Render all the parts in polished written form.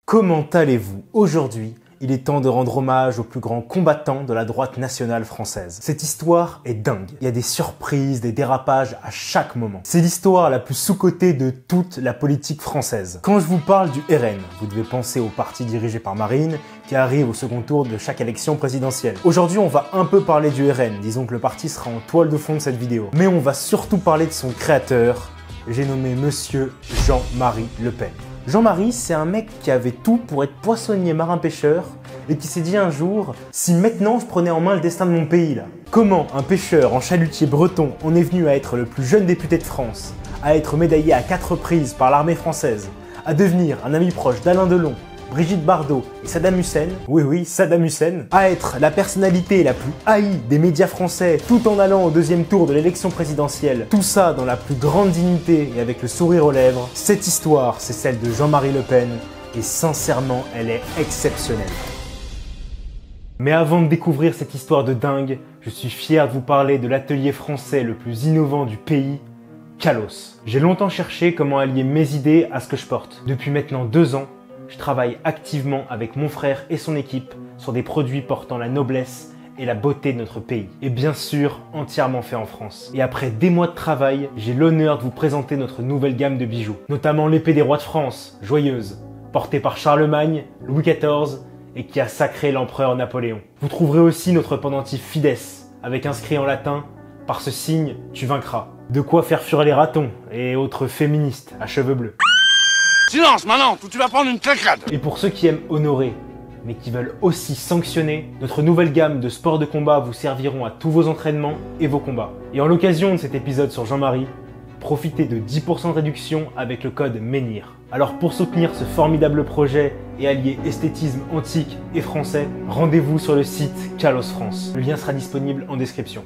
Comment allez-vous? Aujourd'hui, il est temps de rendre hommage aux plus grands combattants de la droite nationale française. Cette histoire est dingue. Il y a des surprises, des dérapages à chaque moment. C'est l'histoire la plus sous-cotée de toute la politique française. Quand je vous parle du RN, vous devez penser au parti dirigé par Marine, qui arrive au second tour de chaque élection présidentielle. Aujourd'hui, on va un peu parler du RN. Disons que le parti sera en toile de fond de cette vidéo. Mais on va surtout parler de son créateur. J'ai nommé Monsieur Jean-Marie Le Pen. Jean-Marie, c'est un mec qui avait tout pour être poissonnier marin-pêcheur et qui s'est dit un jour « Si maintenant je prenais en main le destin de mon pays là ?» Comment un pêcheur en chalutier breton en est venu à être le plus jeune député de France, à être médaillé à 4 reprises par l'armée française, à devenir un ami proche d'Alain Delon, Brigitte Bardot et Saddam Hussein, oui Saddam Hussein, à être la personnalité la plus haïe des médias français tout en allant au deuxième tour de l'élection présidentielle, tout ça dans la plus grande dignité et avec le sourire aux lèvres, cette histoire c'est celle de Jean-Marie Le Pen et sincèrement elle est exceptionnelle. Mais avant de découvrir cette histoire de dingue, je suis fier de vous parler de l'atelier français le plus innovant du pays, Kalos. J'ai longtemps cherché comment allier mes idées à ce que je porte. Depuis maintenant 2 ans, je travaille activement avec mon frère et son équipe sur des produits portant la noblesse et la beauté de notre pays. Et bien sûr, entièrement fait en France. Et après des mois de travail, j'ai l'honneur de vous présenter notre nouvelle gamme de bijoux. Notamment l'épée des rois de France, joyeuse, portée par Charlemagne, Louis XIV et qui a sacré l'empereur Napoléon. Vous trouverez aussi notre pendentif Fides, avec inscrit en latin « Par ce signe, tu vaincras ». De quoi faire fuir les ratons et autres féministes à cheveux bleus. Silence maintenant, ou tu vas prendre une claquade. Et pour ceux qui aiment honorer, mais qui veulent aussi sanctionner, notre nouvelle gamme de sports de combat vous serviront à tous vos entraînements et vos combats. Et en l'occasion de cet épisode sur Jean-Marie, profitez de 10% de réduction avec le code MENHIR. Alors pour soutenir ce formidable projet et allier esthétisme antique et français, rendez-vous sur le site Kalos France. Le lien sera disponible en description.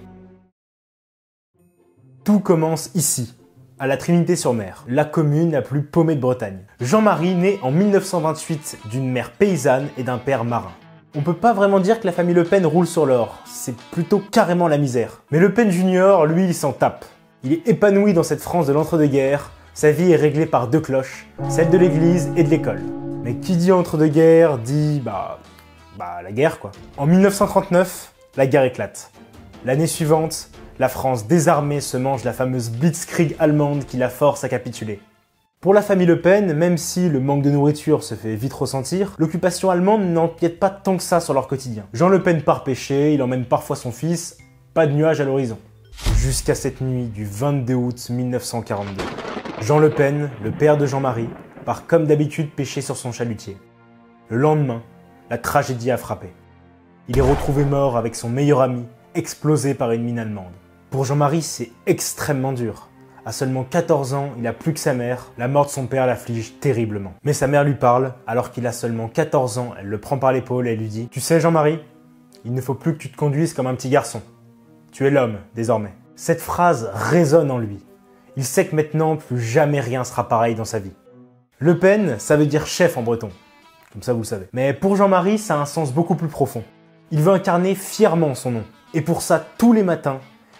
Tout commence ici, à la Trinité-sur-Mer, la commune la plus paumée de Bretagne. Jean-Marie naît en 1928 d'une mère paysanne et d'un père marin. On peut pas vraiment dire que la famille Le Pen roule sur l'or, c'est plutôt carrément la misère. Mais Le Pen Junior, lui, il s'en tape. Il est épanoui dans cette France de l'entre-deux-guerres, sa vie est réglée par 2 cloches, celle de l'église et de l'école. Mais qui dit entre-deux-guerres dit la guerre quoi. En 1939, la guerre éclate. L'année suivante, la France désarmée se mange la fameuse Blitzkrieg allemande qui la force à capituler. Pour la famille Le Pen, même si le manque de nourriture se fait vite ressentir, l'occupation allemande n'empiète pas tant que ça sur leur quotidien. Jean Le Pen part pêcher, il emmène parfois son fils, pas de nuages à l'horizon. Jusqu'à cette nuit du 22 août 1942. Jean Le Pen, le père de Jean-Marie, part comme d'habitude pêcher sur son chalutier. Le lendemain, la tragédie a frappé. Il est retrouvé mort avec son meilleur ami, explosé par une mine allemande. Pour Jean-Marie, c'est extrêmement dur. À seulement 14 ans, il a plus que sa mère, la mort de son père l'afflige terriblement. Mais sa mère lui parle, alors qu'il a seulement 14 ans, elle le prend par l'épaule et lui dit « Tu sais Jean-Marie, il ne faut plus que tu te conduises comme un petit garçon. Tu es l'homme, désormais. » Cette phrase résonne en lui. Il sait que maintenant, plus jamais rien sera pareil dans sa vie. Le Pen, ça veut dire chef en breton. Comme ça, vous le savez. Mais pour Jean-Marie, ça a un sens beaucoup plus profond. Il veut incarner fièrement son nom. Et pour ça, tous les matins,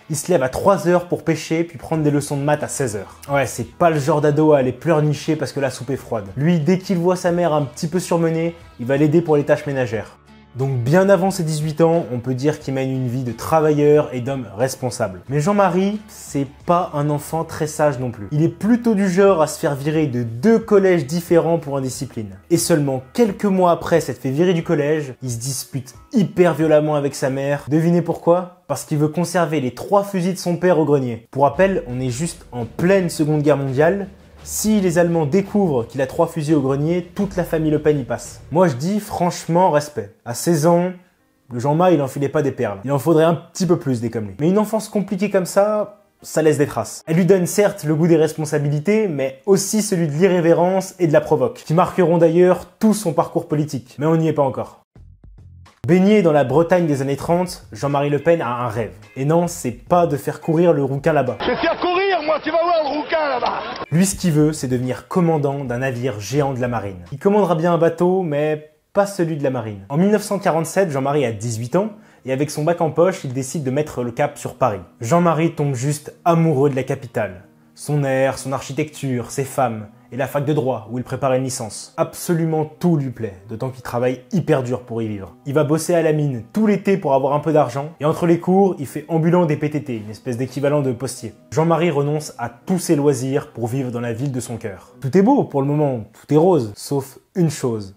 il se lève à 3 heures pour pêcher puis prendre des leçons de maths à 16 heures. Ouais, c'est pas le genre d'ado à aller pleurnicher parce que la soupe est froide. Lui, dès qu'il voit sa mère un petit peu surmenée, il va l'aider pour les tâches ménagères. Donc bien avant ses 18 ans, on peut dire qu'il mène une vie de travailleur et d'homme responsable. Mais Jean-Marie, c'est pas un enfant très sage non plus. Il est plutôt du genre à se faire virer de 2 collèges différents pour indiscipline. Et seulement quelques mois après s'être fait virer du collège, il se dispute hyper violemment avec sa mère. Devinez pourquoi? Parce qu'il veut conserver les 3 fusils de son père au grenier. Pour rappel, on est juste en pleine Seconde Guerre mondiale. Si les Allemands découvrent qu'il a 3 fusils au grenier, toute la famille Le Pen y passe. Moi je dis franchement respect. À 16 ans, le Jean-Marc il enfilait pas des perles. Il en faudrait un petit peu plus des comme lui. Mais une enfance compliquée comme ça laisse des traces. Elle lui donne certes le goût des responsabilités, mais aussi celui de l'irrévérence et de la provoque, qui marqueront d'ailleurs tout son parcours politique. Mais on n'y est pas encore. Baigné dans la Bretagne des années 30, Jean-Marie Le Pen a un rêve. Et non, c'est pas de faire courir le rouquin là-bas. Je vais faire courir, moi, tu vas voir le rouquin là-bas. Lui, ce qu'il veut, c'est devenir commandant d'un navire géant de la marine. Il commandera bien un bateau, mais pas celui de la marine. En 1947, Jean-Marie a 18 ans, et avec son bac en poche, il décide de mettre le cap sur Paris. Jean-Marie tombe juste amoureux de la capitale. Son air, son architecture, ses femmes, et la fac de droit où il prépare une licence. Absolument tout lui plaît, d'autant qu'il travaille hyper dur pour y vivre. Il va bosser à la mine tout l'été pour avoir un peu d'argent et entre les cours, il fait ambulant des PTT, une espèce d'équivalent de postier. Jean-Marie renonce à tous ses loisirs pour vivre dans la ville de son cœur. Tout est beau pour le moment, tout est rose, sauf une chose.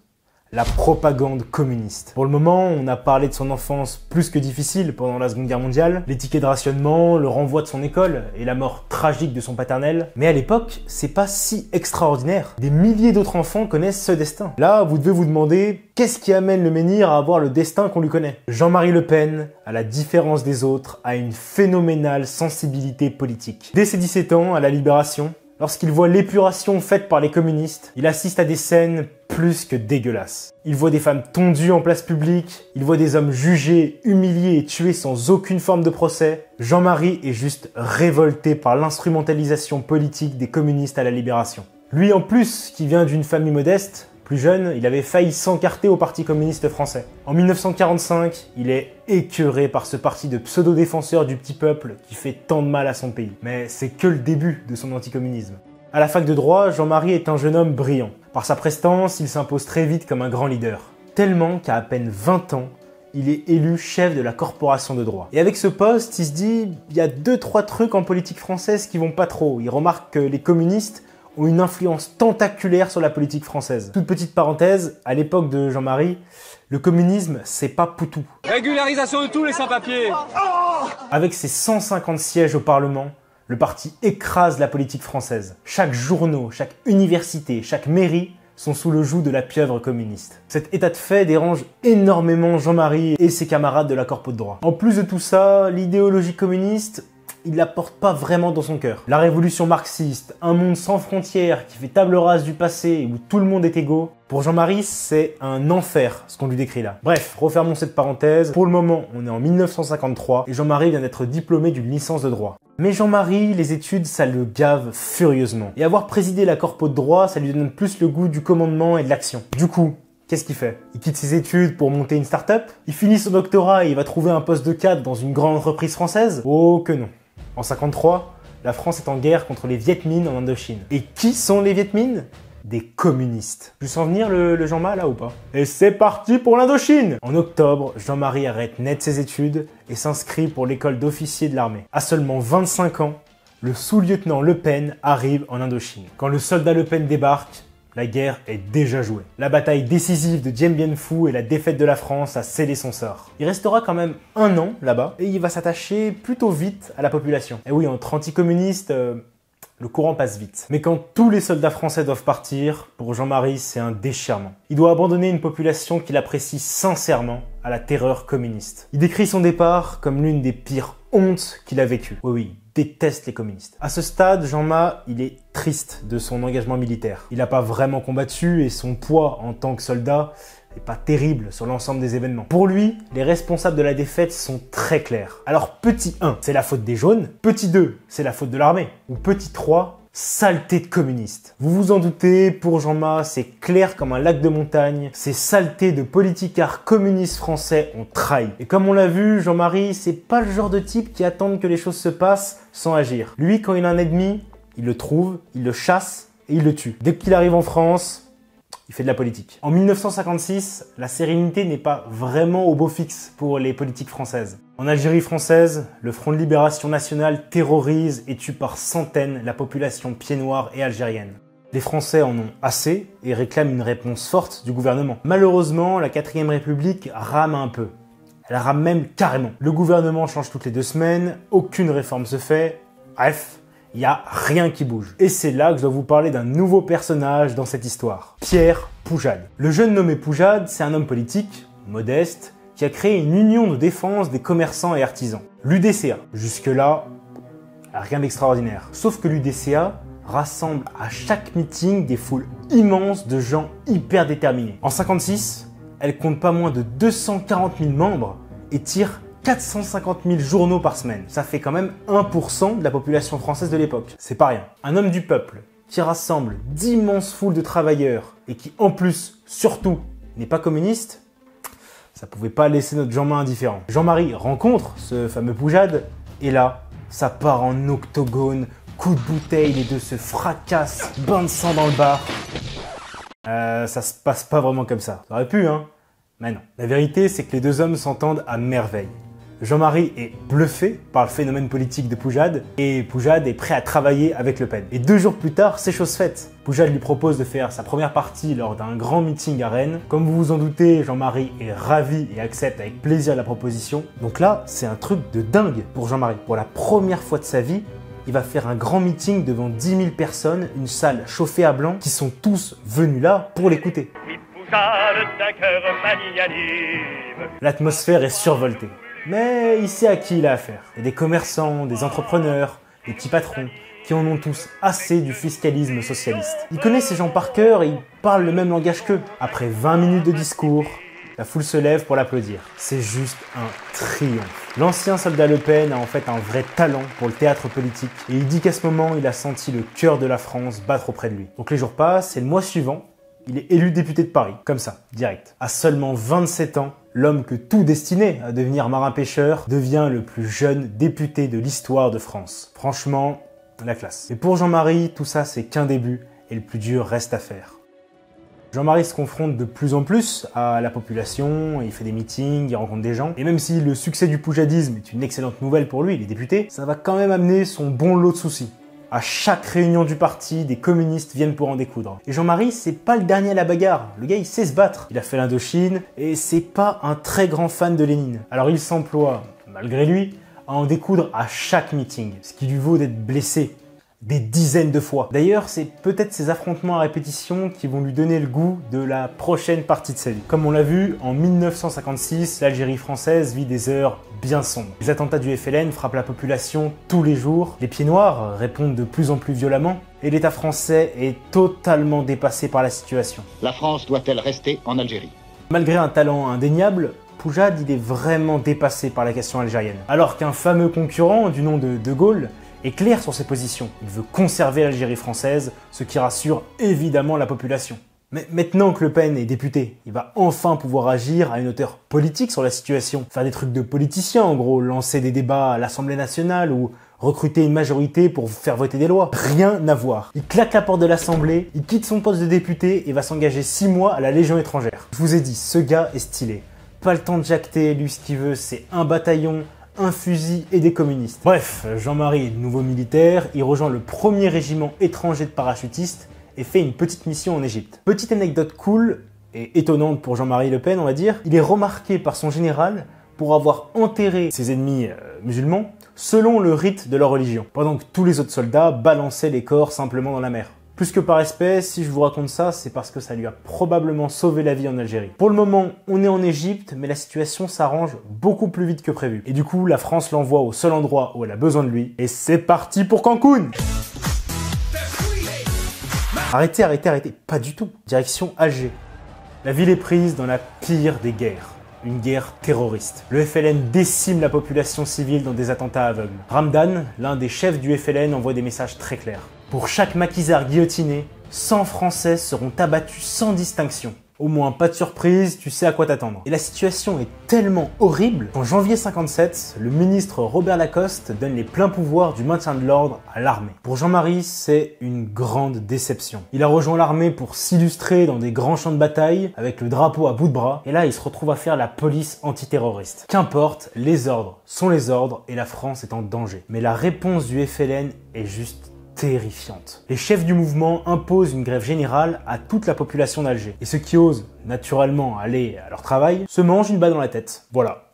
La propagande communiste. Pour le moment, on a parlé de son enfance plus que difficile pendant la Seconde Guerre mondiale, les tickets de rationnement, le renvoi de son école et la mort tragique de son paternel. Mais à l'époque, c'est pas si extraordinaire. Des milliers d'autres enfants connaissent ce destin. Là, vous devez vous demander, qu'est-ce qui amène le menhir à avoir le destin qu'on lui connaît? Jean-Marie Le Pen, à la différence des autres, a une phénoménale sensibilité politique. Dès ses 17 ans, à la Libération, lorsqu'il voit l'épuration faite par les communistes, il assiste à des scènes plus que dégueulasses. Il voit des femmes tondues en place publique, il voit des hommes jugés, humiliés et tués sans aucune forme de procès. Jean-Marie est juste révolté par l'instrumentalisation politique des communistes à la Libération. Lui en plus, qui vient d'une famille modeste, plus jeune, il avait failli s'encarter au Parti communiste français. En 1945, il est écœuré par ce parti de pseudo-défenseurs du petit peuple qui fait tant de mal à son pays. Mais c'est que le début de son anticommunisme. À la fac de droit, Jean-Marie est un jeune homme brillant. Par sa prestance, il s'impose très vite comme un grand leader. Tellement qu'à peine 20 ans, il est élu chef de la corporation de droit. Et avec ce poste, il se dit, il y a 2-3 trucs en politique française qui vont pas trop. Il remarque que les communistes ont une influence tentaculaire sur la politique française. Toute petite parenthèse, à l'époque de Jean-Marie, le communisme, c'est pas Poutou. Régularisation de tous les sans-papiers. Avec ses 150 sièges au Parlement, le parti écrase la politique française. Chaque journaux, chaque université, chaque mairie sont sous le joug de la pieuvre communiste. Cet état de fait dérange énormément Jean-Marie et ses camarades de la corpo de droit. En plus de tout ça, l'idéologie communiste, il la porte pas vraiment dans son cœur. La révolution marxiste, un monde sans frontières qui fait table rase du passé où tout le monde est égaux, pour Jean-Marie, c'est un enfer ce qu'on lui décrit là. Bref, refermons cette parenthèse. Pour le moment, on est en 1953 et Jean-Marie vient d'être diplômé d'une licence de droit. Mais Jean-Marie, les études, ça le gave furieusement. Et avoir présidé la corpo de droit, ça lui donne plus le goût du commandement et de l'action. Du coup, qu'est-ce qu'il fait? Il quitte ses études pour monter une start-up? Il finit son doctorat et il va trouver un poste de cadre dans une grande entreprise française? Oh que non. En 53, la France est en guerre contre les Viet Minh en Indochine. Et qui sont les Viet Minh? Des communistes. Je sens venir le Jean-Ma là ou pas? Et c'est parti pour l'Indochine! En octobre, Jean-Marie arrête net ses études et s'inscrit pour l'école d'officier de l'armée. À seulement 25 ans, le sous-lieutenant Le Pen arrive en Indochine. Quand le soldat Le Pen débarque, la guerre est déjà jouée. La bataille décisive de Dien Bien Phu et la défaite de la France a scellé son sort. Il restera quand même 1 an là-bas et il va s'attacher plutôt vite à la population. Et oui, entre anticommunistes, le courant passe vite. Mais quand tous les soldats français doivent partir, pour Jean-Marie, c'est un déchirement. Il doit abandonner une population qu'il apprécie sincèrement à la terreur communiste. Il décrit son départ comme l'une des pires hontes qu'il a vécues. Oui, déteste les communistes. À ce stade, Jean-Ma, il est triste de son engagement militaire. Il n'a pas vraiment combattu et son poids en tant que soldat n'est pas terrible sur l'ensemble des événements. Pour lui, les responsables de la défaite sont très clairs. Alors petit 1, c'est la faute des jaunes. Petit 2, c'est la faute de l'armée. Ou petit 3, saleté de communistes. Vous vous en doutez, pour Jean-Ma, c'est clair comme un lac de montagne. Ces saletés de politicards communistes français ont trahi. Et comme on l'a vu, Jean-Marie, c'est pas le genre de type qui attend que les choses se passent sans agir. Lui, quand il a un ennemi, il le trouve, il le chasse et il le tue. Dès qu'il arrive en France, il fait de la politique. En 1956, la sérénité n'est pas vraiment au beau fixe pour les politiques françaises. En Algérie française, le Front de Libération Nationale terrorise et tue par centaines la population pied-noire et algérienne. Les Français en ont assez et réclament une réponse forte du gouvernement. Malheureusement, la 4ème République rame un peu. Elle rame même carrément. Le gouvernement change toutes les 2 semaines, aucune réforme se fait. Bref, il n'y a rien qui bouge. Et c'est là que je dois vous parler d'un nouveau personnage dans cette histoire. Pierre Poujade. Le jeune nommé Poujade, c'est un homme politique, modeste, qui a créé une union de défense des commerçants et artisans. L'UDCA. Jusque-là, rien d'extraordinaire. Sauf que l'UDCA rassemble à chaque meeting des foules immenses de gens hyper déterminés. En 56, elle compte pas moins de 240 000 membres et tire 450 000 journaux par semaine. Ça fait quand même 1% de la population française de l'époque. C'est pas rien. Un homme du peuple qui rassemble d'immenses foules de travailleurs et qui en plus, surtout, n'est pas communiste, ça pouvait pas laisser notre Jean-Ma indifférent. Jean-Marie rencontre ce fameux Poujade et là, ça part en octogone, coups de bouteille, les deux se fracassent, bain de sang dans le bar. Ça se passe pas vraiment comme ça. Ça aurait pu, hein? Mais non. La vérité, c'est que les deux hommes s'entendent à merveille. Jean-Marie est bluffé par le phénomène politique de Poujade et Poujade est prêt à travailler avec Le Pen. Et 2 jours plus tard, c'est chose faite. Poujade lui propose de faire sa première partie lors d'un grand meeting à Rennes. Comme vous vous en doutez, Jean-Marie est ravi et accepte avec plaisir la proposition. Donc là, c'est un truc de dingue pour Jean-Marie. Pour la première fois de sa vie, il va faire un grand meeting devant 10 000 personnes, une salle chauffée à blanc, qui sont tous venus là pour l'écouter. L'atmosphère est survoltée. Mais il sait à qui il a affaire. Il y a des commerçants, des entrepreneurs, des petits patrons, qui en ont tous assez du fiscalisme socialiste. Il connaît ces gens par cœur et il parle le même langage qu'eux. Après 20 minutes de discours, la foule se lève pour l'applaudir. C'est juste un triomphe. L'ancien soldat Le Pen a en fait un vrai talent pour le théâtre politique et il dit qu'à ce moment, il a senti le cœur de la France battre auprès de lui. Donc les jours passent et le mois suivant, il est élu député de Paris, comme ça, direct. À seulement 27 ans, l'homme que tout destinait à devenir marin-pêcheur devient le plus jeune député de l'histoire de France. Franchement, la classe. Et pour Jean-Marie, tout ça c'est qu'un début et le plus dur reste à faire. Jean-Marie se confronte de plus en plus à la population, il fait des meetings, il rencontre des gens. Et même si le succès du poujadisme est une excellente nouvelle pour lui, il est député, ça va quand même amener son bon lot de soucis. À chaque réunion du parti, des communistes viennent pour en découdre. Et Jean-Marie, c'est pas le dernier à la bagarre. Le gars, il sait se battre. Il a fait l'Indochine et c'est pas un très grand fan de Lénine. Alors il s'emploie, malgré lui, à en découdre à chaque meeting, ce qui lui vaut d'être blessé des dizaines de fois. D'ailleurs, c'est peut-être ces affrontements à répétition qui vont lui donner le goût de la prochaine partie de sa vie. Comme on l'a vu, en 1956, l'Algérie française vit des heures bien sombres. Les attentats du FLN frappent la population tous les jours, les pieds noirs répondent de plus en plus violemment, et l'État français est totalement dépassé par la situation. La France doit-elle rester en Algérie? Malgré un talent indéniable, Poujade, il est vraiment dépassé par la question algérienne. Alors qu'un fameux concurrent du nom de Gaulle est clair sur ses positions. Il veut conserver l'Algérie française, ce qui rassure évidemment la population. Mais maintenant que Le Pen est député, il va enfin pouvoir agir à une hauteur politique sur la situation. Faire des trucs de politicien en gros, lancer des débats à l'Assemblée nationale ou recruter une majorité pour faire voter des lois. Rien à voir. Il claque la porte de l'Assemblée, il quitte son poste de député et va s'engager 6 mois à la Légion étrangère. Je vous ai dit, ce gars est stylé. Pas le temps de jacter, lui ce qu'il veut c'est un bataillon, un fusil et des communistes. Bref, Jean-Marie est de nouveau militaire, il rejoint le premier régiment étranger de parachutistes et fait une petite mission en Égypte. Petite anecdote cool et étonnante pour Jean-Marie Le Pen, on va dire, il est remarqué par son général pour avoir enterré ses ennemis musulmans selon le rite de leur religion, pendant que tous les autres soldats balançaient les corps simplement dans la mer. Plus que par respect, si je vous raconte ça, c'est parce que ça lui a probablement sauvé la vie en Algérie. Pour le moment, on est en Égypte, mais la situation s'arrange beaucoup plus vite que prévu. Et du coup, la France l'envoie au seul endroit où elle a besoin de lui, et c'est parti pour Cancun! Arrêtez, pas du tout. Direction Alger. La ville est prise dans la pire des guerres. Une guerre terroriste. Le FLN décime la population civile dans des attentats aveugles. Ramdan, l'un des chefs du FLN, envoie des messages très clairs. Pour chaque maquisard guillotiné, 100 Français seront abattus sans distinction. Au moins, pas de surprise, tu sais à quoi t'attendre. Et la situation est tellement horrible qu'en janvier 57, le ministre Robert Lacoste donne les pleins pouvoirs du maintien de l'ordre à l'armée. Pour Jean-Marie, c'est une grande déception. Il a rejoint l'armée pour s'illustrer dans des grands champs de bataille, avec le drapeau à bout de bras, et là il se retrouve à faire la police antiterroriste. Qu'importe, les ordres sont les ordres et la France est en danger. Mais la réponse du FLN est juste terrifiante. Les chefs du mouvement imposent une grève générale à toute la population d'Alger. Et ceux qui osent naturellement aller à leur travail se mangent une balle dans la tête. Voilà.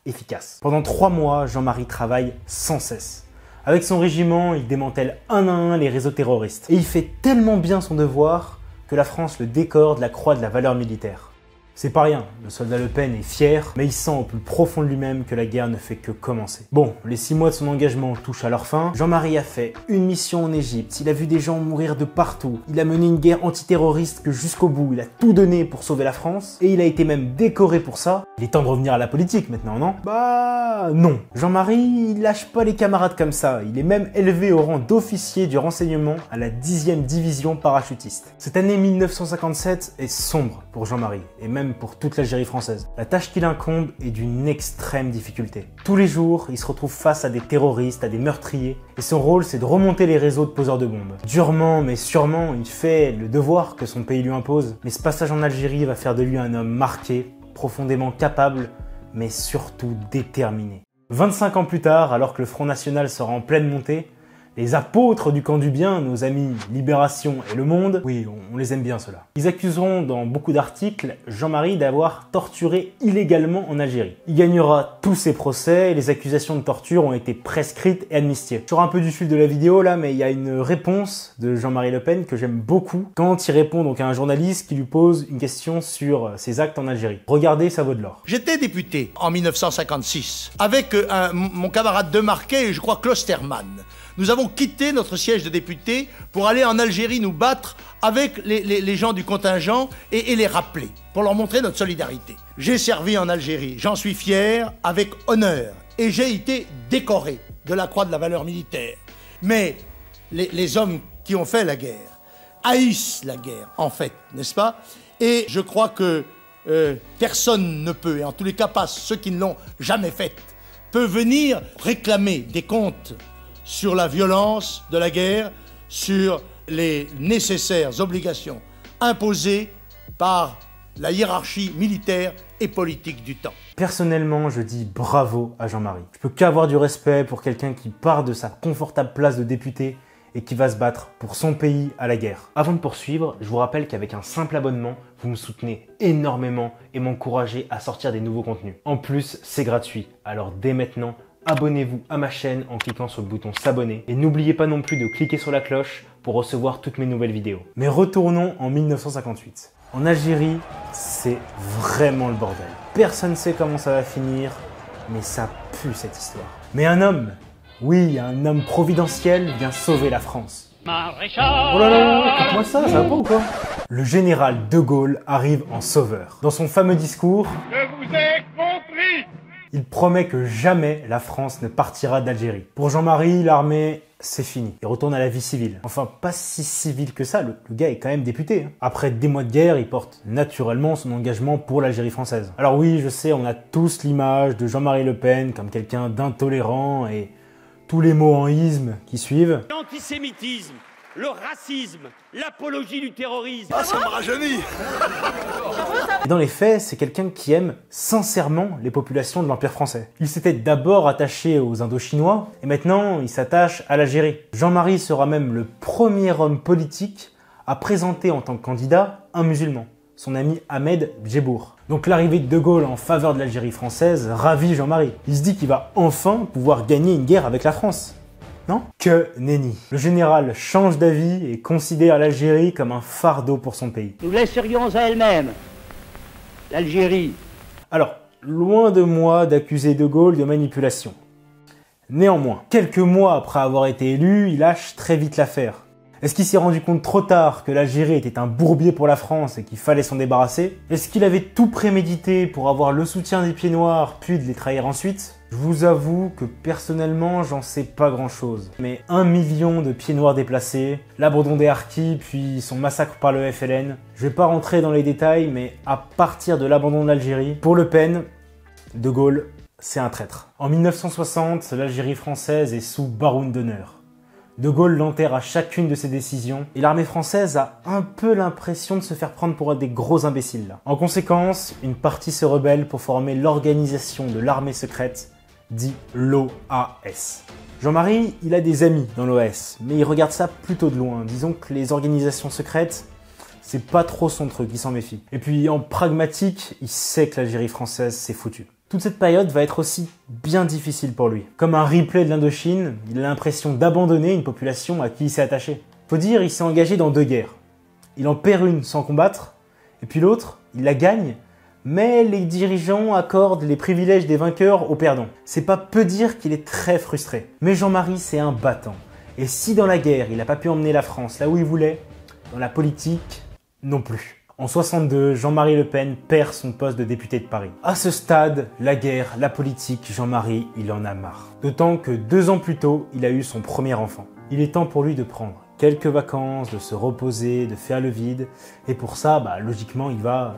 Efficace. Pendant 3 mois, Jean-Marie travaille sans cesse. Avec son régiment, il démantèle un à un les réseaux terroristes. Et il fait tellement bien son devoir que la France le décore de la croix de la valeur militaire. C'est pas rien, le soldat Le Pen est fier, mais il sent au plus profond de lui-même que la guerre ne fait que commencer. Bon, les 6 mois de son engagement touchent à leur fin. Jean-Marie a fait une mission en Égypte, il a vu des gens mourir de partout, il a mené une guerre antiterroriste que jusqu'au bout, il a tout donné pour sauver la France, et il a été même décoré pour ça. Il est temps de revenir à la politique maintenant, non? Bah non. Jean-Marie, il lâche pas les camarades comme ça, il est même élevé au rang d'officier du renseignement à la 10e division parachutiste. Cette année 1957 est sombre pour Jean-Marie, et même même pour toute l'Algérie française. La tâche qui l'incombe est d'une extrême difficulté. Tous les jours, il se retrouve face à des terroristes, à des meurtriers, et son rôle c'est de remonter les réseaux de poseurs de bombes. Durement mais sûrement, il fait le devoir que son pays lui impose, mais ce passage en Algérie va faire de lui un homme marqué, profondément capable, mais surtout déterminé. 25 ans plus tard, alors que le Front National sera en pleine montée, les apôtres du camp du bien, nos amis Libération et Le Monde, oui, on les aime bien ceux-là. Ils accuseront dans beaucoup d'articles Jean-Marie d'avoir torturé illégalement en Algérie. Il gagnera tous ses procès et les accusations de torture ont été prescrites et amnistiées. Je sors un peu du fil de la vidéo là, mais il y a une réponse de Jean-Marie Le Pen que j'aime beaucoup quand il répond donc à un journaliste qui lui pose une question sur ses actes en Algérie. Regardez, ça vaut de l'or. J'étais député en 1956 avec mon camarade de Marquet et je crois Klosterman. Nous avons quitté notre siège de député pour aller en Algérie nous battre avec les gens du contingent et les rappeler, pour leur montrer notre solidarité. J'ai servi en Algérie, j'en suis fier, avec honneur, et j'ai été décoré de la Croix de la valeur militaire. Mais les hommes qui ont fait la guerre haïssent la guerre, en fait, n'est-ce pas? Et je crois que personne ne peut, et en tous les cas pas ceux qui ne l'ont jamais faite, peut venir réclamer des comptes sur la violence de la guerre, sur les nécessaires obligations imposées par la hiérarchie militaire et politique du temps. Personnellement, je dis bravo à Jean-Marie. Je peux qu'avoir du respect pour quelqu'un qui part de sa confortable place de député et qui va se battre pour son pays à la guerre. Avant de poursuivre, je vous rappelle qu'avec un simple abonnement, vous me soutenez énormément et m'encouragez à sortir des nouveaux contenus. En plus, c'est gratuit, alors dès maintenant, abonnez-vous à ma chaîne en cliquant sur le bouton s'abonner et n'oubliez pas non plus de cliquer sur la cloche pour recevoir toutes mes nouvelles vidéos. Mais retournons en 1958. En Algérie, c'est vraiment le bordel. Personne ne sait comment ça va finir, mais ça pue cette histoire. Mais un homme, oui, un homme providentiel vient sauver la France. Oh là là, écoute-moi ça va pas ou quoi? Le général de Gaulle arrive en sauveur. Dans son fameux discours, Je vous ai compris. il promet que jamais la France ne partira d'Algérie. Pour Jean-Marie, l'armée, c'est fini. Il retourne à la vie civile. Enfin, pas si civil que ça, le gars est quand même député. Après des mois de guerre, il porte naturellement son engagement pour l'Algérie française. Alors oui, je sais, on a tous l'image de Jean-Marie Le Pen comme quelqu'un d'intolérant et tous les mots en isme qui suivent. L'antisémitisme, le racisme, l'apologie du terrorisme. Ah, ça me rajeunit. Et dans les faits, c'est quelqu'un qui aime sincèrement les populations de l'Empire français. Il s'était d'abord attaché aux Indochinois, et maintenant il s'attache à l'Algérie. Jean-Marie sera même le premier homme politique à présenter en tant que candidat un musulman, son ami Ahmed Djebbour. Donc l'arrivée de Gaulle en faveur de l'Algérie française ravit Jean-Marie. Il se dit qu'il va enfin pouvoir gagner une guerre avec la France. Non? Que nenni. Le général change d'avis et considère l'Algérie comme un fardeau pour son pays. Nous laisserions à elle-même l'Algérie. Alors, loin de moi d'accuser De Gaulle de manipulation. Néanmoins, quelques mois après avoir été élu, il lâche très vite l'affaire. Est-ce qu'il s'est rendu compte trop tard que l'Algérie était un bourbier pour la France et qu'il fallait s'en débarrasser? Est-ce qu'il avait tout prémédité pour avoir le soutien des pieds noirs puis de les trahir ensuite? Je vous avoue que personnellement, j'en sais pas grand-chose. Mais 1 million de pieds noirs déplacés, l'abandon des harkis, puis son massacre par le FLN. Je vais pas rentrer dans les détails, mais à partir de l'abandon de l'Algérie, pour Le Pen, De Gaulle, c'est un traître. En 1960, l'Algérie française est sous baroune d'honneur. De Gaulle l'enterre à chacune de ses décisions, et l'armée française a un peu l'impression de se faire prendre pour des gros imbéciles là. En conséquence, une partie se rebelle pour former l'organisation de l'armée secrète, dit l'OAS. Jean-Marie, il a des amis dans l'OAS, mais il regarde ça plutôt de loin. Disons que les organisations secrètes, c'est pas trop son truc, il s'en méfie. Et puis en pragmatique, il sait que l'Algérie française, c'est foutu. Toute cette période va être aussi bien difficile pour lui. Comme un replay de l'Indochine, il a l'impression d'abandonner une population à qui il s'est attaché. Faut dire, il s'est engagé dans 2 guerres. Il en perd une sans combattre, et puis l'autre, il la gagne, mais les dirigeants accordent les privilèges des vainqueurs aux perdants. C'est pas peu dire qu'il est très frustré. Mais Jean-Marie, c'est un battant. Et si dans la guerre, il n'a pas pu emmener la France là où il voulait, dans la politique, non plus. En 62, Jean-Marie Le Pen perd son poste de député de Paris. À ce stade, la guerre, la politique, Jean-Marie, il en a marre. D'autant que 2 ans plus tôt, il a eu son premier enfant. Il est temps pour lui de prendre quelques vacances, de se reposer, de faire le vide. Et pour ça, logiquement, il va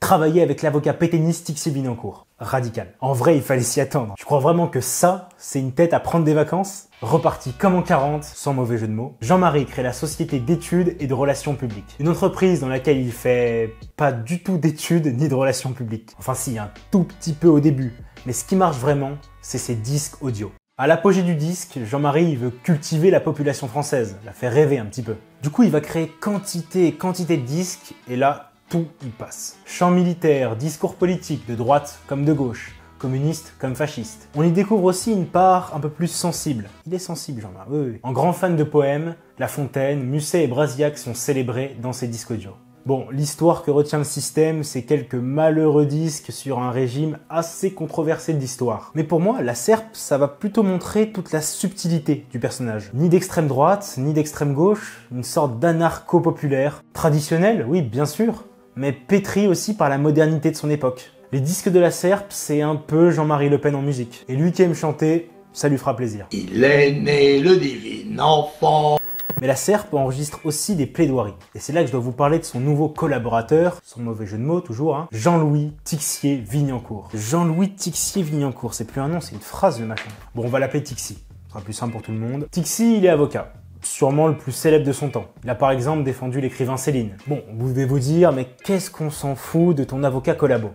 travailler avec l'avocat pétainiste Tixier Vinencourt. Radical. En vrai, il fallait s'y attendre. Tu crois vraiment que ça, c'est une tête à prendre des vacances? Reparti comme en 40, sans mauvais jeu de mots, Jean-Marie crée la Société d'études et de relations publiques. Une entreprise dans laquelle il fait pas du tout d'études ni de relations publiques. Enfin si, un tout petit peu au début. Mais ce qui marche vraiment, c'est ses disques audio. À l'apogée du disque, Jean-Marie veut cultiver la population française, la faire rêver un petit peu. Du coup, il va créer quantité et quantité de disques, et là, tout y passe. Chant militaire, discours politique, de droite comme de gauche, communiste comme fasciste. On y découvre aussi une part un peu plus sensible. Il est sensible, Jean-Marie, oui. En grand fan de poèmes, La Fontaine, Musset et Brasillac sont célébrés dans ses disques audio. Bon, l'histoire que retient le système, c'est quelques malheureux disques sur un régime assez controversé de l'histoire. Mais pour moi, la SERP, ça va plutôt montrer toute la subtilité du personnage. Ni d'extrême droite, ni d'extrême gauche, une sorte d'anarcho-populaire. Traditionnel, oui, bien sûr, mais pétri aussi par la modernité de son époque. Les disques de la SERP, c'est un peu Jean-Marie Le Pen en musique. Et lui qui aime chanter, ça lui fera plaisir. Il est né le divin enfant. Mais la SERP enregistre aussi des plaidoiries. Et c'est là que je dois vous parler de son nouveau collaborateur, sans mauvais jeu de mots toujours, hein, Jean-Louis Tixier Vinencourt. Jean-Louis Tixier Vinencourt, c'est plus un nom, c'est une phrase de machin. Bon, on va l'appeler Tixi, ce sera plus simple pour tout le monde. Tixi, il est avocat. Sûrement le plus célèbre de son temps. Il a par exemple défendu l'écrivain Céline. Bon, vous devez vous dire, mais qu'est-ce qu'on s'en fout de ton avocat collabo?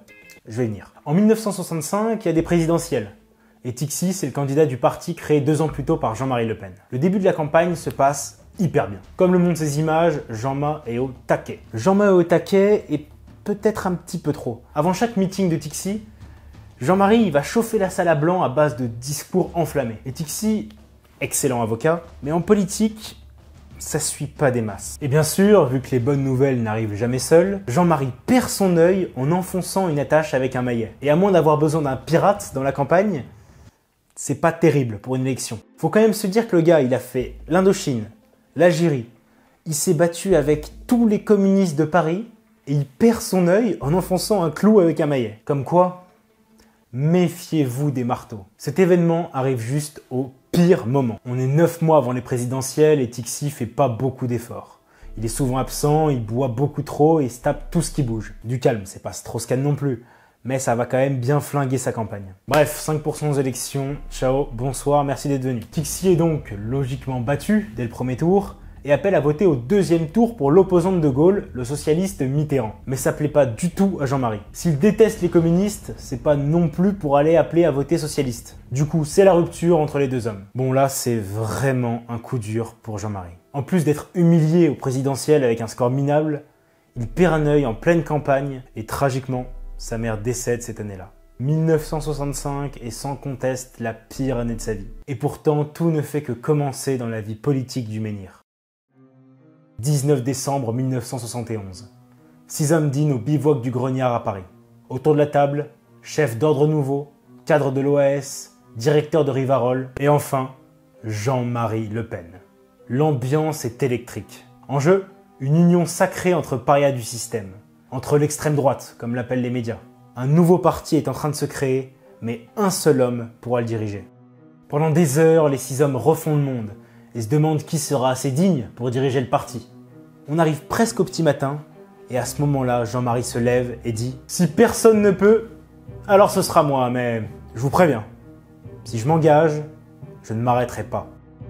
Je vais venir. En 1965, il y a des présidentielles. Et Tixi, c'est le candidat du parti créé 2 ans plus tôt par Jean-Marie Le Pen. Le début de la campagne se passe hyper bien. Comme le montrent ces images, Jean-Ma est au taquet. Jean-Ma est au taquet et peut-être un petit peu trop. Avant chaque meeting de Tixi, Jean-Marie il va chauffer la salle à blanc à base de discours enflammés. Et Tixi, excellent avocat, mais en politique, ça suit pas des masses. Et bien sûr, vu que les bonnes nouvelles n'arrivent jamais seules, Jean-Marie perd son œil en enfonçant une attache avec un maillet. Et à moins d'avoir besoin d'un pirate dans la campagne, c'est pas terrible pour une élection. Faut quand même se dire que le gars, il a fait l'Indochine, l'Algérie, il s'est battu avec tous les communistes de Paris et il perd son œil en enfonçant un clou avec un maillet. Comme quoi, méfiez-vous des marteaux. Cet événement arrive juste au pire moment. On est 9 mois avant les présidentielles et Tixi fait pas beaucoup d'efforts. Il est souvent absent, il boit beaucoup trop et il se tape tout ce qui bouge. Du calme, c'est pas Strauss-Kahn non plus, mais ça va quand même bien flinguer sa campagne. Bref, 5% aux élections, ciao, bonsoir, merci d'être venu. Tixi est donc logiquement battu dès le premier tour et appelle à voter au 2e tour pour l'opposant de Gaulle, le socialiste Mitterrand. Mais ça plaît pas du tout à Jean-Marie. S'il déteste les communistes, c'est pas non plus pour aller appeler à voter socialiste. Du coup, c'est la rupture entre les deux hommes. Bon là, c'est vraiment un coup dur pour Jean-Marie. En plus d'être humilié au présidentiel avec un score minable, il perd un œil en pleine campagne et tragiquement, sa mère décède cette année-là. 1965 est sans conteste la pire année de sa vie. Et pourtant, tout ne fait que commencer dans la vie politique du menhir. 19 décembre 1971. 6 hommes dînent au bivouac du Grognard à Paris. Autour de la table, chef d'ordre nouveau, cadre de l'OAS, directeur de Rivarol, et enfin, Jean-Marie Le Pen. L'ambiance est électrique. En jeu, une union sacrée entre parias du système. Entre l'extrême droite, comme l'appellent les médias. Un nouveau parti est en train de se créer, mais un seul homme pourra le diriger. Pendant des heures, les 6 hommes refont le monde et se demandent qui sera assez digne pour diriger le parti. On arrive presque au petit matin, et à ce moment-là, Jean-Marie se lève et dit « Si personne ne peut, alors ce sera moi, mais je vous préviens, si je m'engage, je ne m'arrêterai pas. »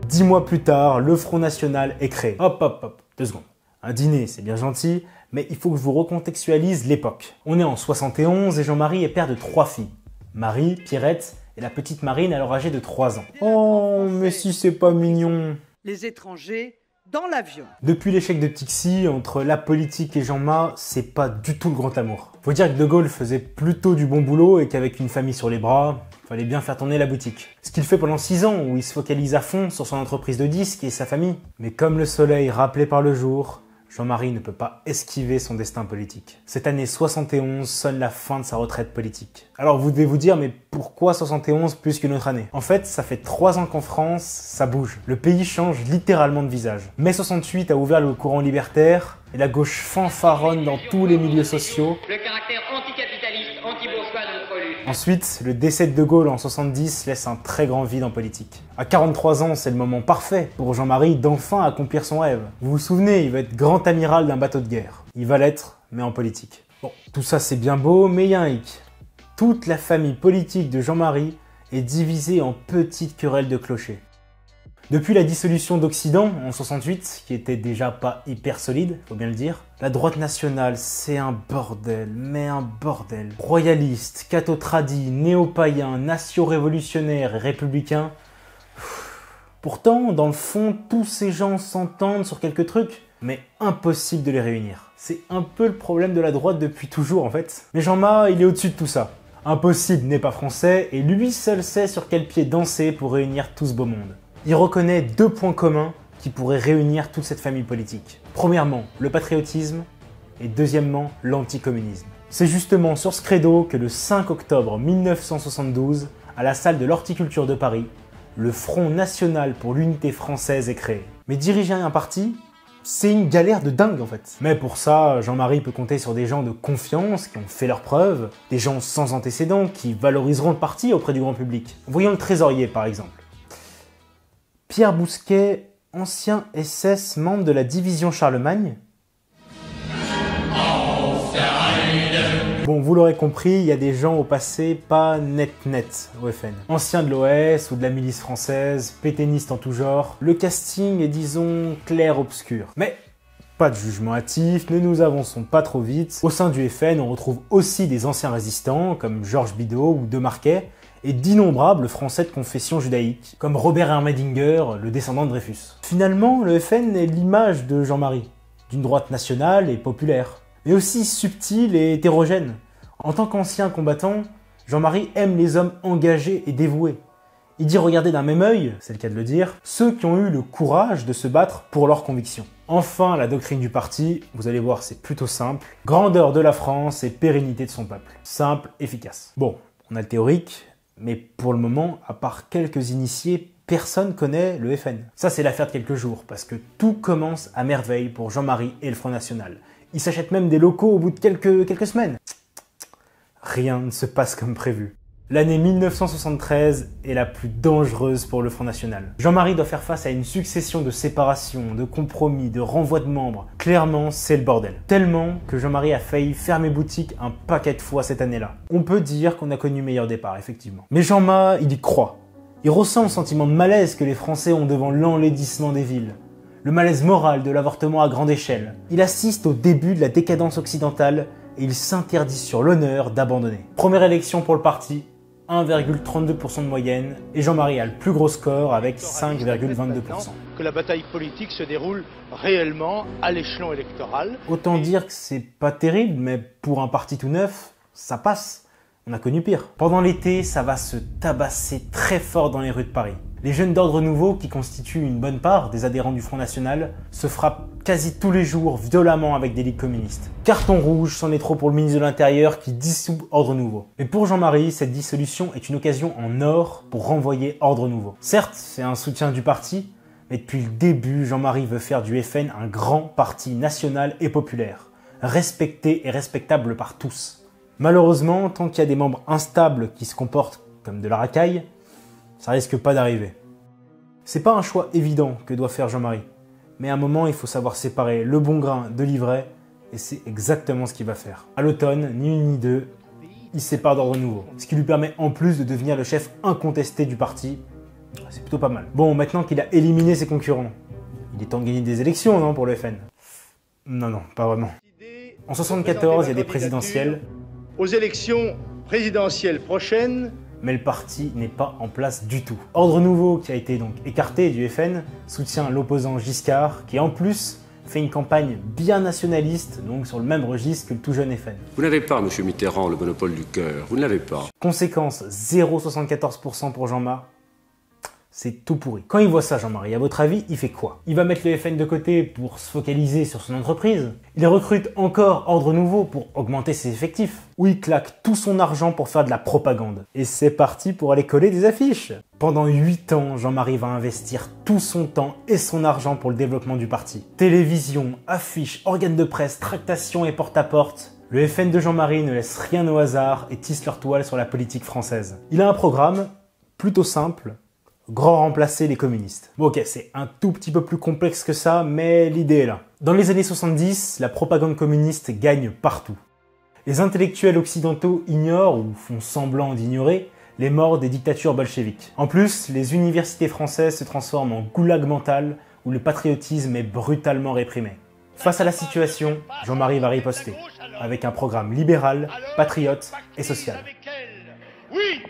10 mois plus tard, le Front National est créé. Hop, hop, hop, 2 secondes. Un dîner, c'est bien gentil, mais il faut que je vous recontextualise l'époque. On est en 71 et Jean-Marie est père de 3 filles. Marie, Pierrette et la petite Marine, alors âgée de 3 ans. Oh, mais si c'est pas mignon. Les étrangers dans l'avion. Depuis l'échec de Tixi, entre la politique et Jean-Ma, c'est pas du tout le grand amour. Faut dire que De Gaulle faisait plutôt du bon boulot et qu'avec une famille sur les bras, fallait bien faire tourner la boutique. Ce qu'il fait pendant 6 ans, où il se focalise à fond sur son entreprise de disques et sa famille. Mais comme le soleil rappelé par le jour, Jean-Marie ne peut pas esquiver son destin politique. Cette année 71 sonne la fin de sa retraite politique. Alors vous devez vous dire, mais pourquoi 71 plus qu'une autre année? En fait, ça fait 3 ans qu'en France, ça bouge. Le pays change littéralement de visage. Mai 68 a ouvert le courant libertaire, et la gauche fanfaronne dans tous les milieux sociaux. Le caractère anticapitaliste, anti-bourgeois de notre lutte. Ensuite, le décès de De Gaulle en 70 laisse un très grand vide en politique. À 43 ans, c'est le moment parfait pour Jean-Marie d'enfin accomplir son rêve. Vous vous souvenez, il va être grand amiral d'un bateau de guerre. Il va l'être, mais en politique. Bon, tout ça c'est bien beau, mais il y a un hic. Toute la famille politique de Jean-Marie est divisée en petites querelles de clochers. Depuis la dissolution d'Occident en 68, qui était déjà pas hyper solide, faut bien le dire, la droite nationale, c'est un bordel, mais un bordel. Royalistes, catho-tradis, néo-païens, nation-révolutionnaires et républicains. Pourtant, dans le fond, tous ces gens s'entendent sur quelques trucs, mais impossible de les réunir. C'est un peu le problème de la droite depuis toujours en fait. Mais Jean-Ma, il est au-dessus de tout ça. Impossible n'est pas français, et lui seul sait sur quel pied danser pour réunir tout ce beau monde. Il reconnaît deux points communs qui pourraient réunir toute cette famille politique. Premièrement, le patriotisme, et deuxièmement, l'anticommunisme. C'est justement sur ce credo que le 5 octobre 1972, à la salle de l'Horticulture de Paris, le Front National pour l'Unité Française est créé. Mais diriger un parti, c'est une galère de dingue en fait. Mais pour ça, Jean-Marie peut compter sur des gens de confiance qui ont fait leurs preuves, des gens sans antécédents qui valoriseront le parti auprès du grand public. Voyons le trésorier par exemple. Pierre Bousquet, ancien SS, membre de la division Charlemagne. Bon, vous l'aurez compris, il y a des gens au passé pas net au FN. Anciens de l'OS ou de la milice française, pétainistes en tout genre, le casting est disons clair-obscur. Mais pas de jugement hâtif, ne nous avançons pas trop vite. Au sein du FN, on retrouve aussi des anciens résistants comme Georges Bidault ou De Marquet, et d'innombrables Français de confession judaïque, comme Robert Ermedinger, le descendant de Dreyfus. Finalement, le FN est l'image de Jean-Marie, d'une droite nationale et populaire, mais aussi subtile et hétérogène. En tant qu'ancien combattant, Jean-Marie aime les hommes engagés et dévoués. Il dit regarder d'un même œil, c'est le cas de le dire, ceux qui ont eu le courage de se battre pour leurs convictions. Enfin, la doctrine du parti, vous allez voir, c'est plutôt simple. Grandeur de la France et pérennité de son peuple. Simple, efficace. Bon, on a le théorique, mais pour le moment, à part quelques initiés, personne connaît le FN. Ça, c'est l'affaire de quelques jours, parce que tout commence à merveille pour Jean-Marie et le Front National. Ils s'achètent même des locaux au bout de quelques semaines. Rien ne se passe comme prévu. L'année 1973 est la plus dangereuse pour le Front National. Jean-Marie doit faire face à une succession de séparations, de compromis, de renvois de membres. Clairement, c'est le bordel. Tellement que Jean-Marie a failli fermer boutique un paquet de fois cette année-là. On peut dire qu'on a connu meilleur départ, effectivement. Mais Jean-Ma, il y croit. Il ressent le sentiment de malaise que les Français ont devant l'enlaidissement des villes. Le malaise moral de l'avortement à grande échelle. Il assiste au début de la décadence occidentale et il s'interdit sur l'honneur d'abandonner. Première élection pour le parti, 1,32% de moyenne, et Jean-Marie a le plus gros score avec 5,22%. Que la bataille politique se déroule réellement à l'échelon électoral. Autant dire que c'est pas terrible, mais pour un parti tout neuf, ça passe. On a connu pire. Pendant l'été, ça va se tabasser très fort dans les rues de Paris. Les jeunes d'Ordre Nouveau, qui constituent une bonne part des adhérents du Front National, se frappent quasi tous les jours violemment avec des ligues communistes. Carton rouge, c'en est trop pour le ministre de l'Intérieur qui dissout Ordre Nouveau. Mais pour Jean-Marie, cette dissolution est une occasion en or pour renvoyer Ordre Nouveau. Certes, c'est un soutien du parti, mais depuis le début, Jean-Marie veut faire du FN un grand parti national et populaire, respecté et respectable par tous. Malheureusement, tant qu'il y a des membres instables qui se comportent comme de la racaille, ça risque pas d'arriver. C'est pas un choix évident que doit faire Jean-Marie, mais à un moment il faut savoir séparer le bon grain de l'ivraie, et c'est exactement ce qu'il va faire. À l'automne, ni une ni deux, il se sépare d'Ordre Nouveau, ce qui lui permet en plus de devenir le chef incontesté du parti. C'est plutôt pas mal. Bon, maintenant qu'il a éliminé ses concurrents, il est temps de gagner des élections, non, pour le FN? Non, pas vraiment. En 1974, il y a des présidentielles. Aux élections présidentielles prochaines, mais le parti n'est pas en place du tout. Ordre Nouveau, qui a été donc écarté du FN, soutient l'opposant Giscard, qui en plus fait une campagne bien nationaliste, donc sur le même registre que le tout jeune FN. Vous n'avez pas, monsieur Mitterrand, le monopole du cœur. Vous ne l'avez pas. Conséquence, 0,74% pour Jean-Marc. C'est tout pourri. Quand il voit ça, Jean-Marie, à votre avis, il fait quoi? Il va mettre le FN de côté pour se focaliser sur son entreprise? Il recrute encore Ordre Nouveau pour augmenter ses effectifs? Ou il claque tout son argent pour faire de la propagande? Et c'est parti pour aller coller des affiches. Pendant 8 ans, Jean-Marie va investir tout son temps et son argent pour le développement du parti. Télévision, affiches, organes de presse, tractations et porte-à-porte. Le FN de Jean-Marie ne laisse rien au hasard et tisse leur toile sur la politique française. Il a un programme plutôt simple. Grand remplacer les communistes. Bon ok, c'est un tout petit peu plus complexe que ça, mais l'idée est là. Dans les années 70, la propagande communiste gagne partout. Les intellectuels occidentaux ignorent, ou font semblant d'ignorer, les morts des dictatures bolcheviques. En plus, les universités françaises se transforment en goulag mental où le patriotisme est brutalement réprimé. Face à la situation, Jean-Marie va riposter, avec un programme libéral, patriote et social. Oui,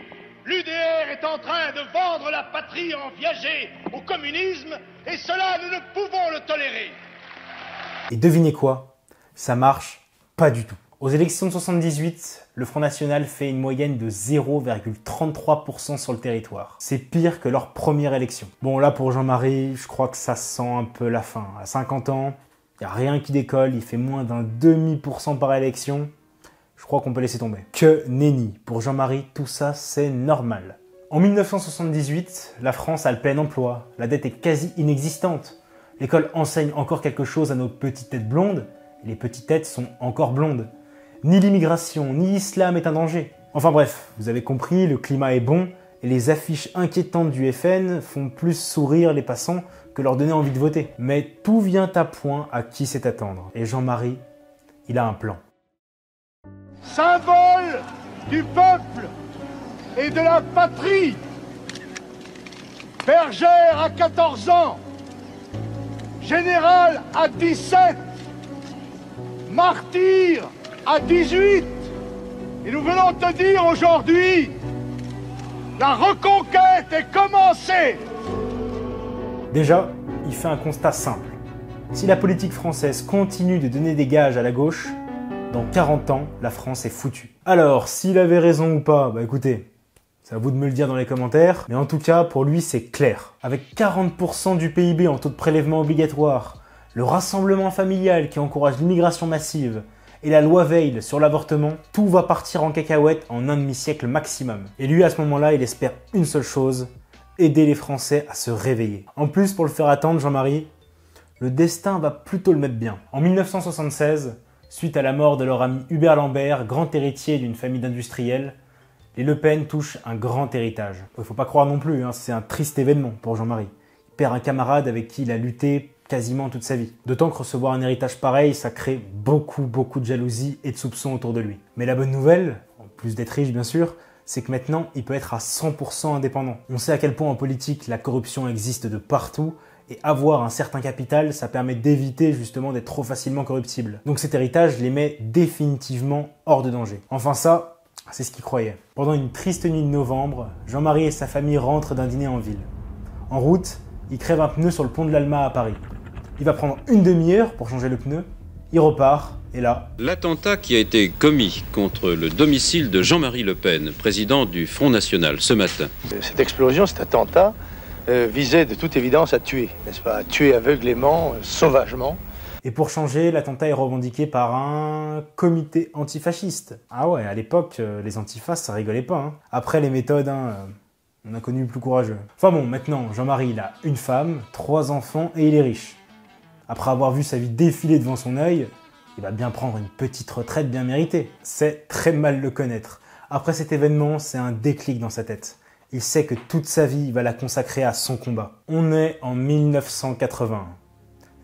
l'UDR est en train de vendre la patrie en viager au communisme, et cela, nous ne pouvons le tolérer. Et devinez quoi? Ça marche pas du tout. Aux élections de 78, le Front National fait une moyenne de 0,33% sur le territoire. C'est pire que leur première élection. Bon, là pour Jean-Marie, je crois que ça sent un peu la fin. À 50 ans, il n'y a rien qui décolle, il fait moins d'un demi% par élection. Je crois qu'on peut laisser tomber. Que nenni. Pour Jean-Marie, tout ça, c'est normal. En 1978, la France a le plein emploi. La dette est quasi inexistante. L'école enseigne encore quelque chose à nos petites têtes blondes. Et les petites têtes sont encore blondes. Ni l'immigration, ni l'islam est un danger. Enfin bref, vous avez compris, le climat est bon et les affiches inquiétantes du FN font plus sourire les passants que leur donner envie de voter. Mais tout vient à point à qui sait attendre. Et Jean-Marie, il a un plan. Symbole du peuple et de la patrie. Bergère à 14 ans. Général à 17. Martyr à 18. Et nous venons te dire aujourd'hui, la reconquête est commencée. Déjà, il fait un constat simple. Si la politique française continue de donner des gages à la gauche, dans 40 ans, la France est foutue. Alors, s'il avait raison ou pas, bah écoutez, c'est à vous de me le dire dans les commentaires, mais en tout cas, pour lui, c'est clair. Avec 40% du PIB en taux de prélèvement obligatoire, le rassemblement familial qui encourage l'immigration massive, et la loi Veil sur l'avortement, tout va partir en cacahuète en un demi-siècle maximum. Et lui, à ce moment-là, il espère une seule chose, aider les Français à se réveiller. En plus, pour le faire attendre, Jean-Marie, le destin va plutôt le mettre bien. En 1976, suite à la mort de leur ami Hubert Lambert, grand héritier d'une famille d'industriels, les Le Pen touchent un grand héritage. Il ne faut pas croire non plus, hein, c'est un triste événement pour Jean-Marie. Il perd un camarade avec qui il a lutté quasiment toute sa vie. D'autant que recevoir un héritage pareil, ça crée beaucoup de jalousie et de soupçons autour de lui. Mais la bonne nouvelle, en plus d'être riche bien sûr, c'est que maintenant, il peut être à 100% indépendant. On sait à quel point en politique, la corruption existe de partout, et avoir un certain capital, ça permet d'éviter justement d'être trop facilement corruptible. Donc cet héritage les met définitivement hors de danger. Enfin ça, c'est ce qu'il croyait. Pendant une triste nuit de novembre, Jean-Marie et sa famille rentrent d'un dîner en ville. En route, il crève un pneu sur le pont de l'Alma à Paris. Il va prendre une demi-heure pour changer le pneu, il repart, et là... L'attentat qui a été commis contre le domicile de Jean-Marie Le Pen, président du Front National, ce matin. Cette explosion, cet attentat, visait de toute évidence à tuer, n'est-ce pas? À tuer aveuglément, sauvagement. Et pour changer, l'attentat est revendiqué par un comité antifasciste. Ah ouais, à l'époque, les antifas, ça rigolait pas. Hein. Après les méthodes, on a connu plus courageux. Enfin bon, maintenant, Jean-Marie, il a une femme, 3 enfants et il est riche. Après avoir vu sa vie défiler devant son œil, il va bien prendre une petite retraite bien méritée. C'est très mal le connaître. Après cet événement, c'est un déclic dans sa tête. Il sait que toute sa vie, il va la consacrer à son combat. On est en 1980.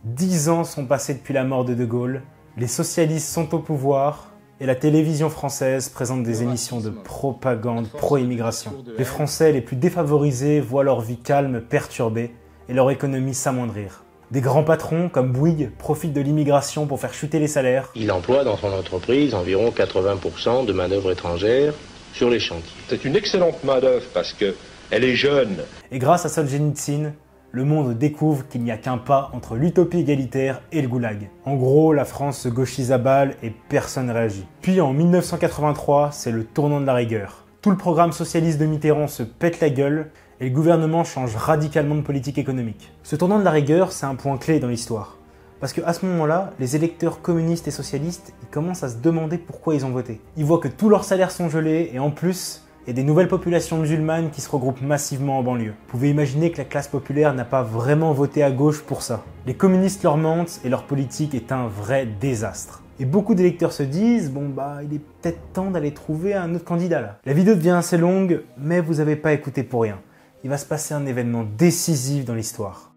10 ans sont passés depuis la mort de De Gaulle, les socialistes sont au pouvoir et la télévision française présente des émissions de propagande pro-immigration. Les Français les plus défavorisés voient leur vie calme perturbée et leur économie s'amoindrir. Des grands patrons comme Bouygues profitent de l'immigration pour faire chuter les salaires. Il emploie dans son entreprise environ 80% de main-d'œuvre étrangère sur les chantiers. C'est une excellente main-d'œuvre parce qu'elle est jeune. Et grâce à Solzhenitsyn, le monde découvre qu'il n'y a qu'un pas entre l'utopie égalitaire et le goulag. En gros, la France se gauchise à balle et personne ne réagit. Puis en 1983, c'est le tournant de la rigueur. Tout le programme socialiste de Mitterrand se pète la gueule et le gouvernement change radicalement de politique économique. Ce tournant de la rigueur, c'est un point clé dans l'histoire. Parce qu'à ce moment-là, les électeurs communistes et socialistes, ils commencent à se demander pourquoi ils ont voté. Ils voient que tous leurs salaires sont gelés et en plus, il y a des nouvelles populations musulmanes qui se regroupent massivement en banlieue. Vous pouvez imaginer que la classe populaire n'a pas vraiment voté à gauche pour ça. Les communistes leur mentent et leur politique est un vrai désastre. Et beaucoup d'électeurs se disent, bon bah il est peut-être temps d'aller trouver un autre candidat là. La vidéo devient assez longue, mais vous n'avez pas écouté pour rien. Il va se passer un événement décisif dans l'histoire.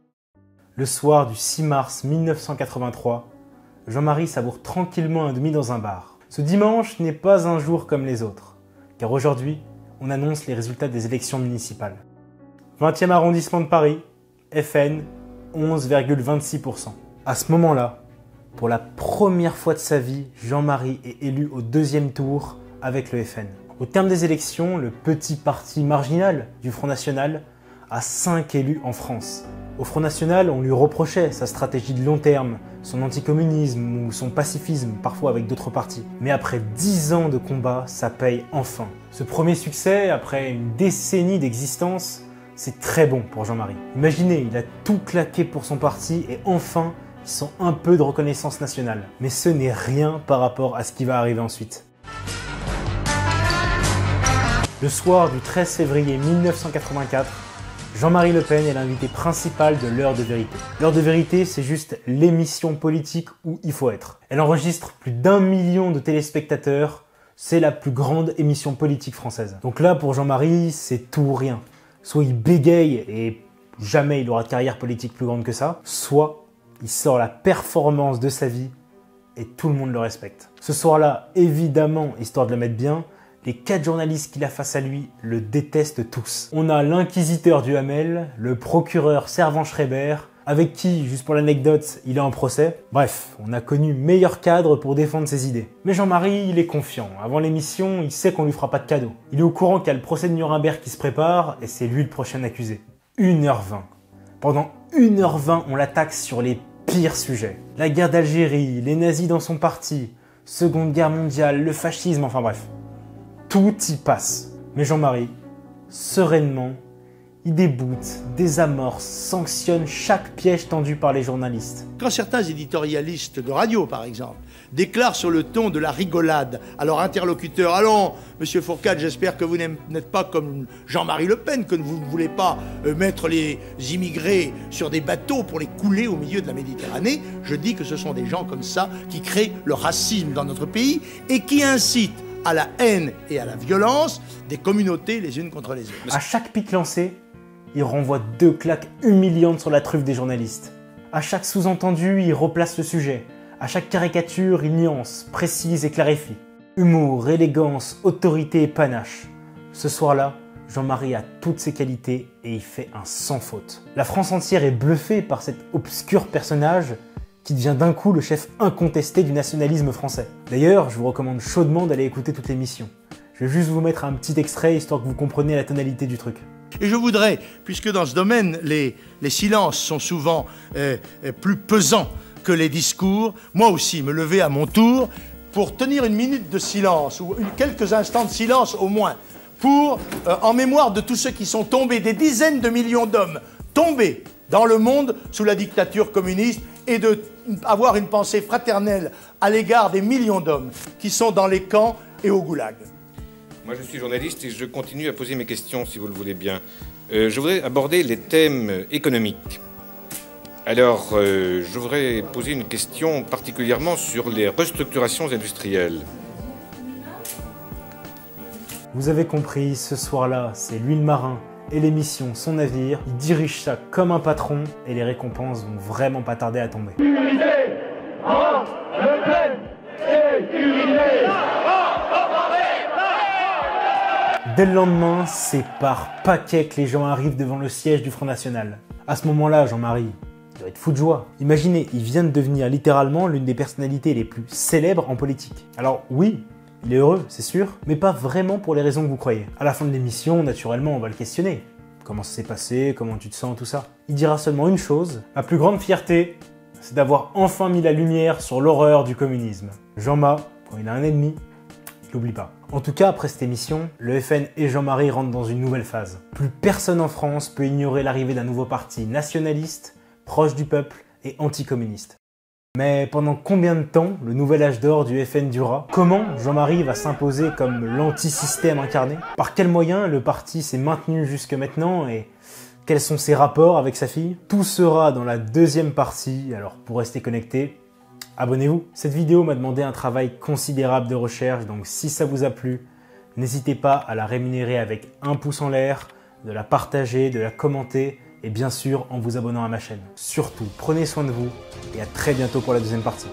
Le soir du 6 mars 1983, Jean-Marie savoure tranquillement un demi dans un bar. Ce dimanche n'est pas un jour comme les autres, car aujourd'hui, on annonce les résultats des élections municipales. 20e arrondissement de Paris, FN, 11,26%. À ce moment-là, pour la première fois de sa vie, Jean-Marie est élu au deuxième tour avec le FN. Au terme des élections, le petit parti marginal du Front National a 5 élus en France. Au Front National, on lui reprochait sa stratégie de long terme, son anticommunisme ou son pacifisme, parfois avec d'autres partis. Mais après 10 ans de combat, ça paye enfin. Ce premier succès, après une décennie d'existence, c'est très bon pour Jean-Marie. Imaginez, il a tout claqué pour son parti et enfin, ils sont un peu de reconnaissance nationale. Mais ce n'est rien par rapport à ce qui va arriver ensuite. Le soir du 13 février 1984, Jean-Marie Le Pen est l'invité principal de l'heure de vérité. L'heure de vérité, c'est juste l'émission politique où il faut être. Elle enregistre plus d'1 million de téléspectateurs. C'est la plus grande émission politique française. Donc là, pour Jean-Marie, c'est tout ou rien. Soit il bégaye et jamais il aura de carrière politique plus grande que ça, soit il sort la performance de sa vie et tout le monde le respecte. Ce soir-là, évidemment, histoire de le mettre bien, les 4 journalistes qu'il a face à lui le détestent tous. On a l'inquisiteur du Hamel, le procureur Servan-Schreiber, avec qui, juste pour l'anecdote, il est en procès. Bref, on a connu meilleur cadre pour défendre ses idées. Mais Jean-Marie, il est confiant. Avant l'émission, il sait qu'on lui fera pas de cadeau. Il est au courant qu'il y a le procès de Nuremberg qui se prépare et c'est lui le prochain accusé. 1h20. Pendant 1h20, on l'attaque sur les pires sujets. La guerre d'Algérie, les nazis dans son parti, Seconde Guerre mondiale, le fascisme, enfin bref. Tout y passe. Mais Jean-Marie, sereinement, il déboute, désamorce, sanctionne chaque piège tendu par les journalistes. Quand certains éditorialistes de radio, par exemple, déclarent sur le ton de la rigolade à leur interlocuteur « Allons, monsieur Fourcade, j'espère que vous n'êtes pas comme Jean-Marie Le Pen, que vous ne voulez pas mettre les immigrés sur des bateaux pour les couler au milieu de la Méditerranée », je dis que ce sont des gens comme ça qui créent le racisme dans notre pays et qui incitent à la haine et à la violence des communautés les unes contre les autres. À chaque pic lancé, il renvoie 2 claques humiliantes sur la truffe des journalistes. À chaque sous-entendu, il replace le sujet. À chaque caricature, il nuance, précise et clarifie. Humour, élégance, autorité et panache. Ce soir-là, Jean-Marie a toutes ses qualités et il fait un sans faute. La France entière est bluffée par cet obscur personnage qui devient d'un coup le chef incontesté du nationalisme français. D'ailleurs, je vous recommande chaudement d'aller écouter toute l'émission. Je vais juste vous mettre un petit extrait histoire que vous compreniez la tonalité du truc. Et je voudrais, puisque dans ce domaine, les silences sont souvent plus pesants que les discours, moi aussi me lever à mon tour pour tenir une minute de silence, ou quelques instants de silence au moins, pour, en mémoire de tous ceux qui sont tombés, des dizaines de millions d'hommes tombés dans le monde sous la dictature communiste, et d'avoir une pensée fraternelle à l'égard des millions d'hommes qui sont dans les camps et au goulag. Moi, je suis journaliste et je continue à poser mes questions, si vous le voulez bien. Je voudrais aborder les thèmes économiques. Alors, je voudrais poser une question particulièrement sur les restructurations industrielles. Vous avez compris, ce soir-là, c'est lui le marin et l'émission Son Navire. Il dirige ça comme un patron et les récompenses vont vraiment pas tarder à tomber. Dès le lendemain, c'est par paquet que les gens arrivent devant le siège du Front National. À ce moment-là, Jean-Marie doit être fou de joie. Imaginez, il vient de devenir littéralement l'une des personnalités les plus célèbres en politique. Alors oui, il est heureux, c'est sûr, mais pas vraiment pour les raisons que vous croyez. À la fin de l'émission, naturellement, on va le questionner. Comment ça s'est passé, comment tu te sens, tout ça. Il dira seulement une chose, ma plus grande fierté, c'est d'avoir enfin mis la lumière sur l'horreur du communisme. Jean-Ma, quand il a un ennemi, il l'oublie pas. En tout cas, après cette émission, le FN et Jean-Marie rentrent dans une nouvelle phase. Plus personne en France peut ignorer l'arrivée d'un nouveau parti nationaliste, proche du peuple et anticommuniste. Mais pendant combien de temps le nouvel âge d'or du FN durera? Comment Jean-Marie va s'imposer comme l'anti-système incarné? Par quels moyens le parti s'est maintenu jusque maintenant et quels sont ses rapports avec sa fille? Tout sera dans la deuxième partie, alors pour rester connecté, abonnez-vous. Cette vidéo m'a demandé un travail considérable de recherche, donc si ça vous a plu, n'hésitez pas à la rémunérer avec un pouce en l'air, de la partager, de la commenter, et bien sûr en vous abonnant à ma chaîne. Surtout, prenez soin de vous et à très bientôt pour la deuxième partie.